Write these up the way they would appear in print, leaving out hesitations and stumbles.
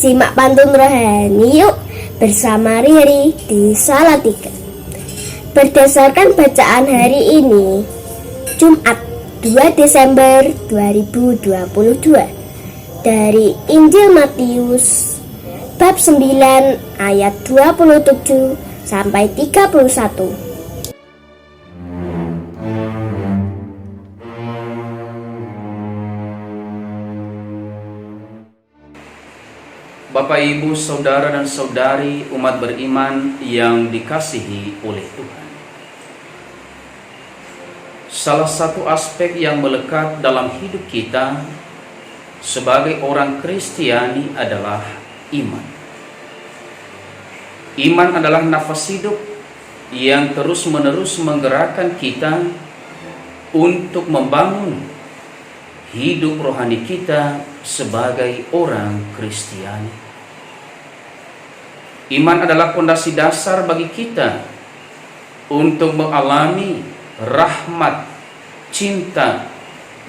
simak pantun rohani yuk bersama Riri di Salatiga. Berdasarkan bacaan hari ini, Jumat 2 Desember 2022, dari Injil Matius bab 9 ayat 27 sampai 31. Bapak, Ibu, Saudara dan Saudari umat beriman yang dikasihi oleh Tuhan. Salah satu aspek yang melekat dalam hidup kita sebagai orang Kristiani adalah iman. Iman adalah nafas hidup yang terus-menerus menggerakkan kita untuk membangun hidup rohani kita sebagai orang Kristiani. Iman adalah fondasi dasar bagi kita untuk mengalami rahmat, cinta,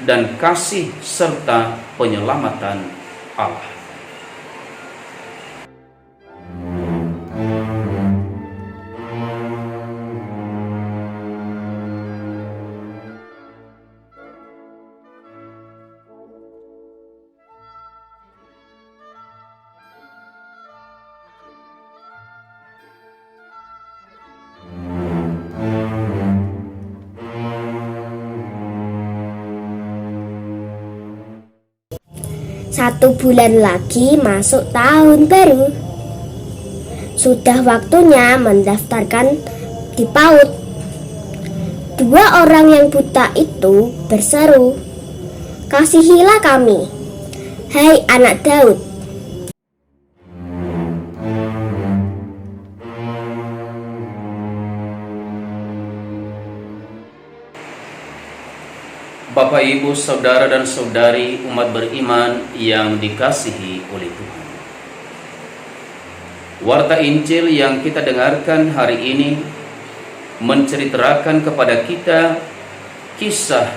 dan kasih serta penyelamatan Allah. Satu bulan lagi masuk tahun baru. Sudah waktunya mendaftarkan di PAUD. Dua orang yang buta itu berseru, "Kasihilah kami, hai anak Daud." Bapak, Ibu, Saudara dan Saudari umat beriman yang dikasihi oleh Tuhan. Warta Injil yang kita dengarkan hari ini menceritakan kepada kita kisah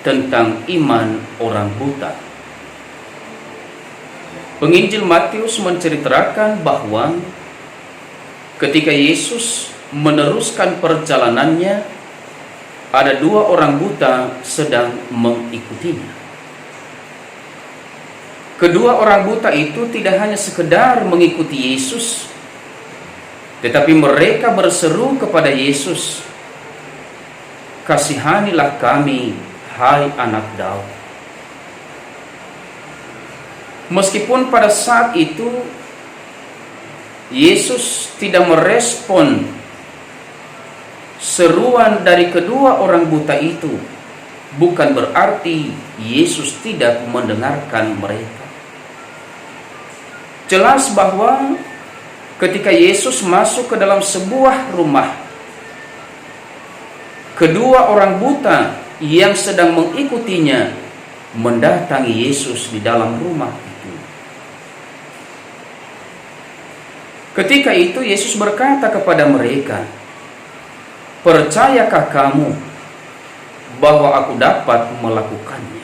tentang iman orang buta. Penginjil Matius menceritakan bahwa ketika Yesus meneruskan perjalanannya, ada dua orang buta sedang mengikutinya. Kedua orang buta itu tidak hanya sekedar mengikuti Yesus, tetapi mereka berseru kepada Yesus, "Kasihanilah kami, hai anak Daud." Meskipun pada saat itu Yesus tidak merespon seruan dari kedua orang buta itu, bukan berarti Yesus tidak mendengarkan mereka. Jelas bahwa ketika Yesus masuk ke dalam sebuah rumah, kedua orang buta yang sedang mengikutinya mendatangi Yesus di dalam rumah itu. Ketika itu Yesus berkata kepada mereka, "Percayakah kamu bahwa aku dapat melakukannya?"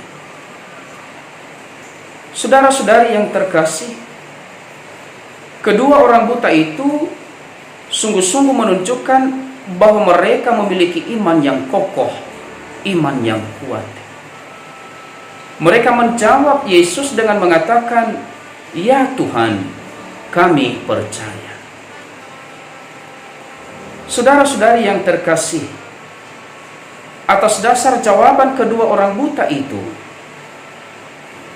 Saudara-saudari yang terkasih, kedua orang buta itu sungguh-sungguh menunjukkan bahwa mereka memiliki iman yang kokoh, iman yang kuat. Mereka menjawab Yesus dengan mengatakan, "Ya Tuhan, kami percaya." Saudara-saudari yang terkasih, atas dasar jawaban kedua orang buta itu,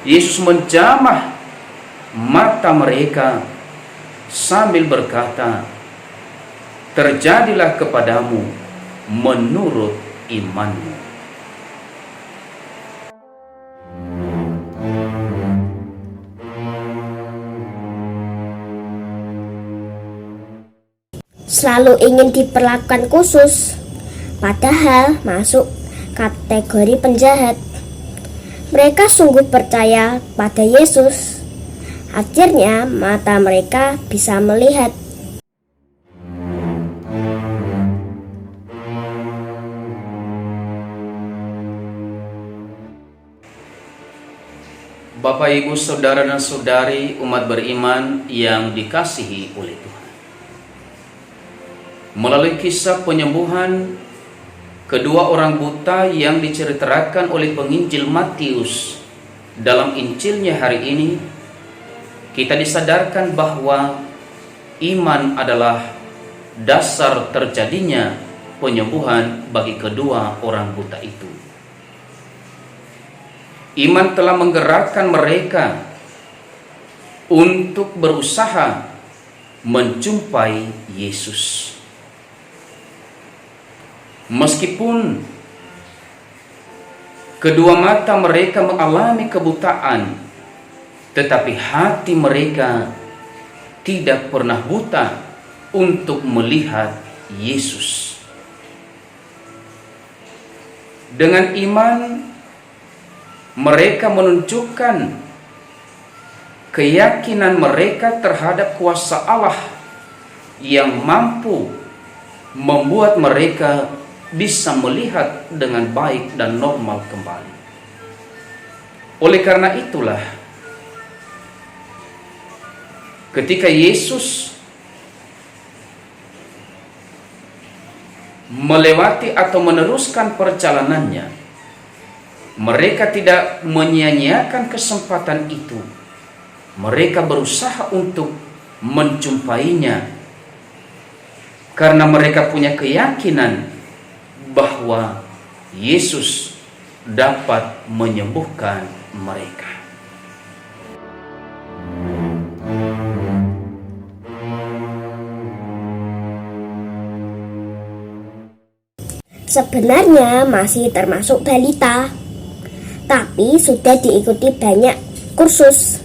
Yesus menjamah mata mereka sambil berkata, "Terjadilah kepadamu menurut imanmu." Selalu ingin diperlakukan khusus, padahal masuk kategori penjahat. Mereka sungguh percaya pada Yesus. Akhirnya mata mereka bisa melihat. Bapak, Ibu, Saudara dan Saudari umat beriman yang dikasihi oleh Tuhan. Melalui kisah penyembuhan kedua orang buta yang diceritakan oleh penginjil Matius dalam Injilnya hari ini, kita disadarkan bahwa iman adalah dasar terjadinya penyembuhan bagi kedua orang buta itu. Iman telah menggerakkan mereka untuk berusaha menjumpai Yesus. Meskipun kedua mata mereka mengalami kebutaan, tetapi hati mereka tidak pernah buta untuk melihat Yesus. Dengan iman, mereka menunjukkan keyakinan mereka terhadap kuasa Allah yang mampu membuat mereka bisa melihat dengan baik dan normal kembali. Oleh karena itulah, ketika Yesus melewati atau meneruskan perjalanannya, mereka tidak menyia-nyiakan kesempatan itu. Mereka berusaha untuk menjumpainya karena mereka punya keyakinan bahwa Yesus dapat menyembuhkan mereka. Sebenarnya masih termasuk balita, tapi sudah diikuti banyak kursus.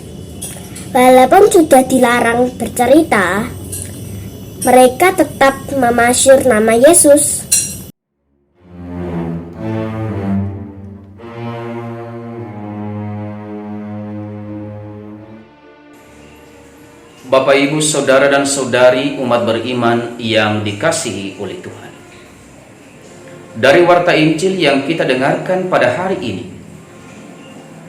Walaupun sudah dilarang bercerita, mereka tetap memasyur nama Yesus. Bapak, Ibu, Saudara dan Saudari umat beriman yang dikasihi oleh Tuhan. Dari warta Injil yang kita dengarkan pada hari ini,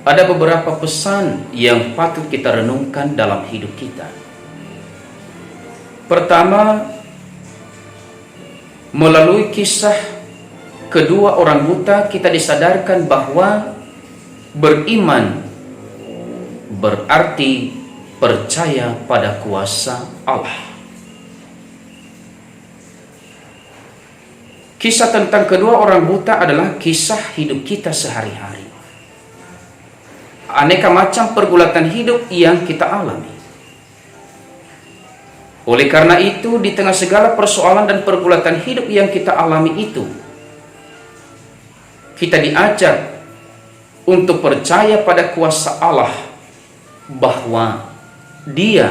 ada beberapa pesan yang patut kita renungkan dalam hidup kita. Pertama, melalui kisah kedua orang buta, kita disadarkan bahwa beriman berarti percaya pada kuasa Allah. Kisah tentang kedua orang buta adalah kisah hidup kita sehari-hari. Aneka macam pergulatan hidup yang kita alami. Oleh karena itu, di tengah segala persoalan dan pergulatan hidup yang kita alami itu, kita diajak untuk percaya pada kuasa Allah, bahwa Dia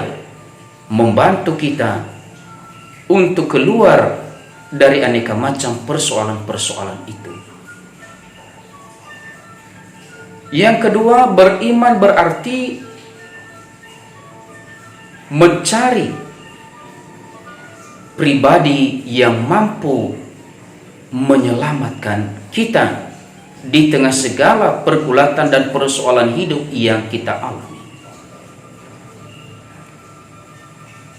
membantu kita untuk keluar dari aneka macam persoalan-persoalan itu. Yang kedua, beriman berarti mencari pribadi yang mampu menyelamatkan kita di tengah segala pergulatan dan persoalan hidup yang kita alami.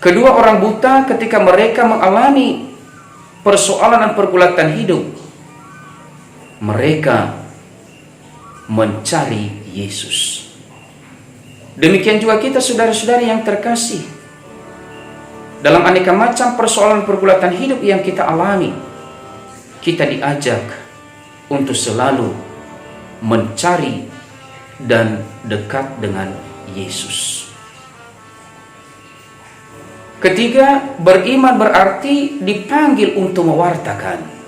Kedua orang buta ketika mereka mengalami persoalan dan pergulatan hidup, mereka mencari Yesus. Demikian juga kita, saudara-saudari yang terkasih, dalam aneka macam persoalan pergulatan hidup yang kita alami, kita diajak untuk selalu mencari dan dekat dengan Yesus. Ketiga, beriman berarti dipanggil untuk mewartakan.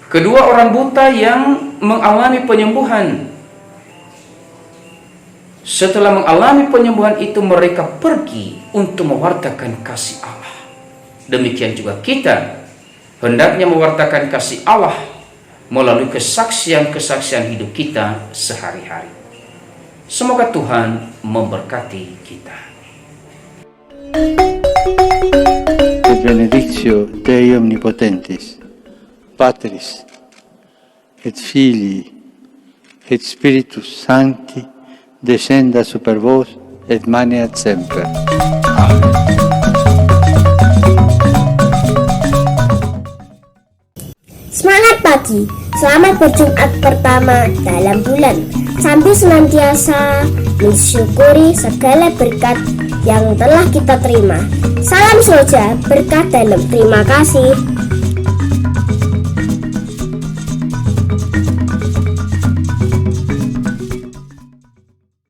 Kedua orang buta yang mengalami penyembuhan, setelah mengalami penyembuhan itu mereka pergi untuk mewartakan kasih Allah. Demikian juga kita hendaknya mewartakan kasih Allah melalui kesaksian-kesaksian hidup kita sehari-hari. Semoga Tuhan memberkati kita. Et benedictio Dei omnipotentis, Patris et Filii et Spiritus Sancti, descenda super vos et maneat semper. Amen. Semangat pagi, selamat berjumat pertama dalam bulan. Sambil senantiasa mensyukuri segala berkat yang telah kita terima. Salam sejahtera, berkat dalam terima kasih.